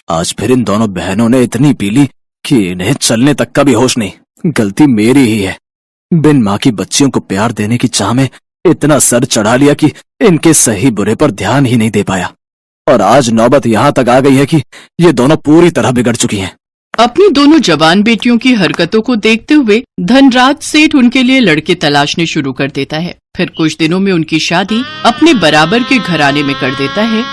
आज फिर इन दोनों बहनों ने इतनी पी ली कि इन्हें चलने तक का भी होश नहीं। गलती मेरी ही है। बिन माँ की बच्चियों को प्यार देने की चाह में इतना सर चढ़ा लिया कि इनके सही बुरे पर ध्यान ही नहीं दे पाया। और आज नौबत यहाँ तक आ गई है कि ये दोनों पूरी तरह बिगड़ चुकी हैं। अपनी दोनों जवान बेटियों की हरकतों को देखते हुए धनराज सेठ उनके लिए लड़के तलाशने शुरू कर देता है। फिर कुछ दिनों में उनकी शादी अपने बराबर के घराने में कर देता है,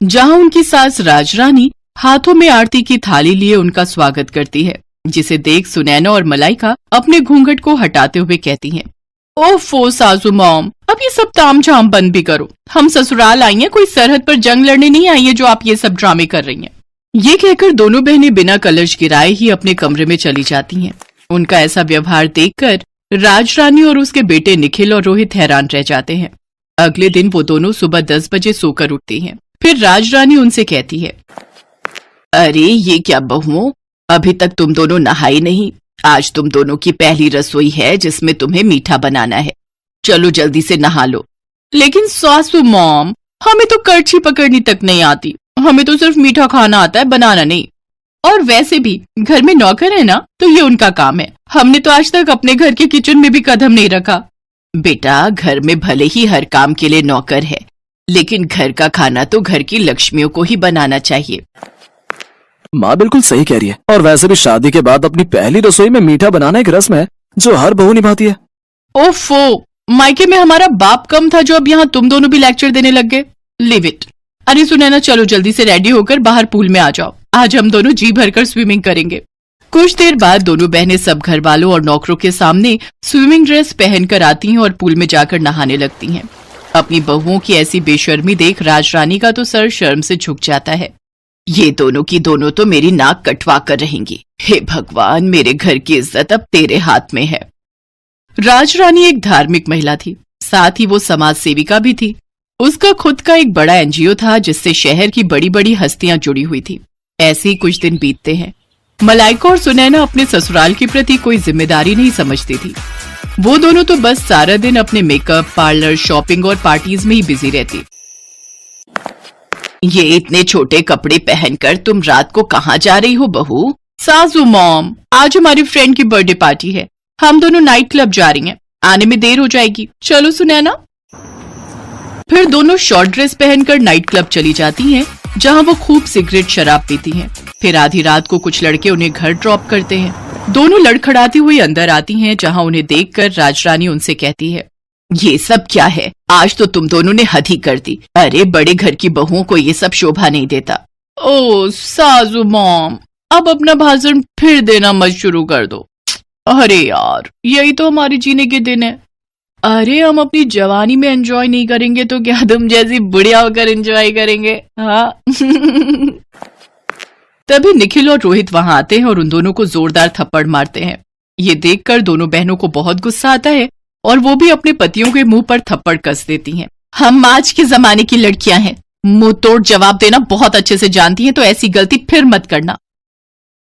जहां उनकी सास राजरानी हाथों में आरती की थाली लिए उनका स्वागत करती है, जिसे देख सुनैना और मलाइका अपने घूंघट को हटाते हुए कहती हैं, ओफो सासू मॉम, अब ये सब तामझाम बंद भी करो। हम ससुराल आई हैं, कोई सरहद पर जंग लड़ने नहीं आई है जो आप ये सब ड्रामे कर रही हैं। ये कहकर दोनों बहनें बिना कलश गिराए ही अपने कमरे में चली जाती हैं। उनका ऐसा व्यवहार देखकर राजरानी और उसके बेटे निखिल और रोहित हैरान रह जाते हैं। अगले दिन वो दोनों सुबह 10 बजे सोकर उठती हैं। फिर राजरानी उनसे कहती है, अरे ये क्या बहुओं, अभी तक तुम दोनों नहाई नहीं। आज तुम दोनों की पहली रसोई है जिसमें तुम्हें मीठा बनाना है। चलो जल्दी से नहा लो। लेकिन सासू मॉम, हमें तो करछी पकड़नी तक नहीं आती। हमें तो सिर्फ मीठा खाना आता है, बनाना नहीं। और वैसे भी घर में नौकर है ना, तो ये उनका काम है। हमने तो आज तक अपने घर के किचन में भी कदम नहीं रखा। बेटा, घर में भले ही हर काम के लिए नौकर है, लेकिन घर का खाना तो घर की लक्ष्मियों को ही बनाना चाहिए। माँ बिल्कुल सही कह रही है। और वैसे भी शादी के बाद अपनी पहली रसोई में मीठा बनाना एक रस्म है जो हर बहू निभाती है। ओफो, मायके में हमारा बाप कम था जो अब यहाँ तुम दोनों भी लेक्चर देने लग गए। Live it. अरे सुनैना, चलो जल्दी से रेडी होकर बाहर पूल में आ जाओ। आज हम दोनों जी भरकर स्विमिंग करेंगे। कुछ देर बाद दोनों बहनें सब घर वालों और नौकरों के सामने स्विमिंग ड्रेस पहनकर आती हैं और पूल में जाकर नहाने लगती हैं। अपनी बहुओं की ऐसी बेशर्मी देख राजरानी का तो सर शर्म से झुक जाता है। ये दोनों की दोनों तो मेरी नाक कटवा कर रहेंगी। हे भगवान, मेरे घर की इज्जत अब तेरे हाथ में है। राजरानी एक धार्मिक महिला थी, साथ ही वो समाज सेविका भी थी। उसका खुद का एक बड़ा एनजीओ था जिससे शहर की बड़ी बड़ी हस्तियां जुड़ी हुई थी। ऐसे ही कुछ दिन बीतते हैं। मलाइका और सुनैना अपने ससुराल के प्रति कोई जिम्मेदारी नहीं समझती थी। वो दोनों तो बस सारा दिन अपने मेकअप, पार्लर, शॉपिंग और पार्टीज में ही बिजी रहती। ये इतने छोटे कपड़े पहनकर तुम रात को कहाँ जा रही हो बहू? सासू मॉम, आज हमारी फ्रेंड की बर्थडे पार्टी है। हम दोनों नाइट क्लब जा रही हैं। आने में देर हो जाएगी। चलो सुनैना। फिर दोनों शॉर्ट ड्रेस पहनकर नाइट क्लब चली जाती हैं, जहां वो खूब सिगरेट शराब पीती हैं। फिर आधी रात को कुछ लड़के उन्हें घर ड्रॉप करते हैं। दोनों लड़खड़ाती हुई अंदर आती हैं, जहां उन्हें देखकर राजरानी उनसे कहती है, ये सब क्या है? आज तो तुम दोनों ने हद ही कर दी। अरे बड़े घर की बहुओं को ये सब शोभा नहीं देता। ओ सासू मॉम, अब अपना भाषण फिर देना मत शुरू कर दो। अरे यार, यही तो हमारे जीने के दिन है। अरे हम अपनी जवानी में एंजॉय नहीं करेंगे तो क्या तुम जैसी बुढ़िया होकर एंजॉय करेंगे? हाँ। तभी निखिल और रोहित वहां आते हैं और उन दोनों को जोरदार थप्पड़ मारते हैं। ये देखकर दोनों बहनों को बहुत गुस्सा आता है और वो भी अपने पतियों के मुंह पर थप्पड़ कस देती हैं। हम आज के जमाने की लड़कियां हैं, मुंह तोड़ जवाब देना बहुत अच्छे से जानती हैं, तो ऐसी गलती फिर मत करना।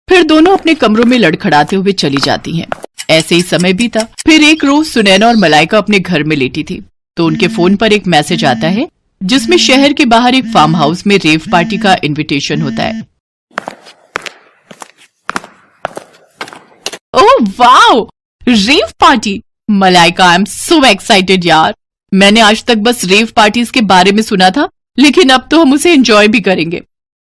फिर दोनों अपने कमरों में लड़खड़ाते हुए चली जाती हैं। ऐसे ही समय बीता। फिर एक रोज सुनैना और मलाइका अपने घर में लेटी थी, तो उनके फोन पर एक मैसेज आता है जिसमें शहर के बाहर एक फार्म हाउस में रेव पार्टी का इनविटेशन होता है। Oh wow, rave party! Malaika, I am so excited यार। मैंने आज तक बस रेव पार्टीज के बारे में सुना था, लेकिन अब तो हम उसे एंजॉय भी करेंगे।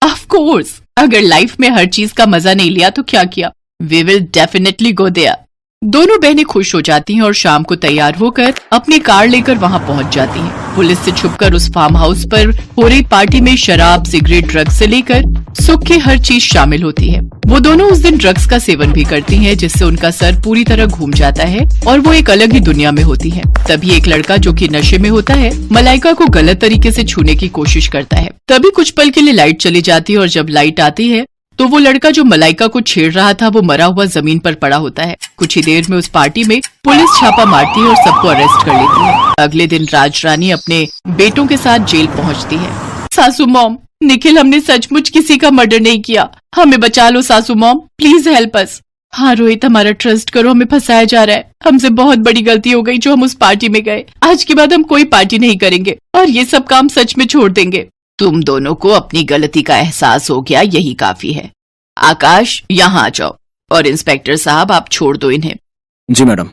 ऑफ कोर्स, अगर लाइफ में हर चीज का मजा नहीं लिया तो क्या किया? We will definitely go there. दोनों बहनें खुश हो जाती हैं और शाम को तैयार होकर अपनी कार लेकर वहां पहुंच जाती हैं। पुलिस से छुपकर उस फार्म हाउस पर हो रही पार्टी में शराब, सिगरेट, ड्रग्स से लेकर सुख की हर चीज शामिल होती है। वो दोनों उस दिन ड्रग्स का सेवन भी करती हैं, जिससे उनका सर पूरी तरह घूम जाता है और वो एक अलग ही दुनिया में होती है। तभी एक लड़का जो कि नशे में होता है, मलाइका को गलत तरीके से छूने की कोशिश करता है। तभी कुछ पल के लिए लाइट चली जाती है और जब लाइट आती है तो वो लड़का जो मलाइका को छेड़ रहा था वो मरा हुआ जमीन पर पड़ा होता है। कुछ ही देर में उस पार्टी में पुलिस छापा मारती है और सबको अरेस्ट कर लेती है। अगले दिन राजरानी अपने बेटों के साथ जेल पहुंचती है। सासू मॉम, निखिल, हमने सचमुच किसी का मर्डर नहीं किया। हमें बचा लो सासू मॉम, प्लीज हेल्प अस। हाँ रोहित, हमारा ट्रस्ट करो, हमें फंसाया जा रहा है। हमसे बहुत बड़ी गलती हो गई जो हम उस पार्टी में गए। आज के बाद हम कोई पार्टी नहीं करेंगे और ये सब काम सच में छोड़ देंगे। तुम दोनों को अपनी गलती का एहसास हो गया, यही काफी है। आकाश, यहाँ आ जाओ। और इंस्पेक्टर साहब, आप छोड़ दो इन्हें। जी मैडम।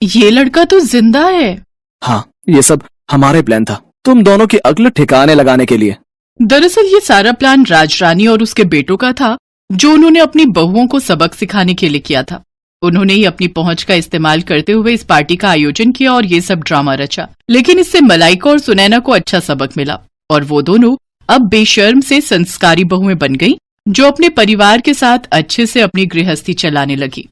ये लड़का तो जिंदा है। हाँ, ये सब हमारे प्लान था, तुम दोनों की अक्ल ठिकाने लगाने के लिए। दरअसल ये सारा प्लान राजरानी और उसके बेटों का था, जो उन्होंने अपनी बहुओं को सबक सिखाने के लिए किया था। उन्होंने ही अपनी पहुंच का इस्तेमाल करते हुए इस पार्टी का आयोजन किया और ये सब ड्रामा रचा। लेकिन इससे मलाइका और सुनैना को अच्छा सबक मिला और वो दोनों अब बेशर्म से संस्कारी बहुएं बन गईं, जो अपने परिवार के साथ अच्छे से अपनी गृहस्थी चलाने लगी।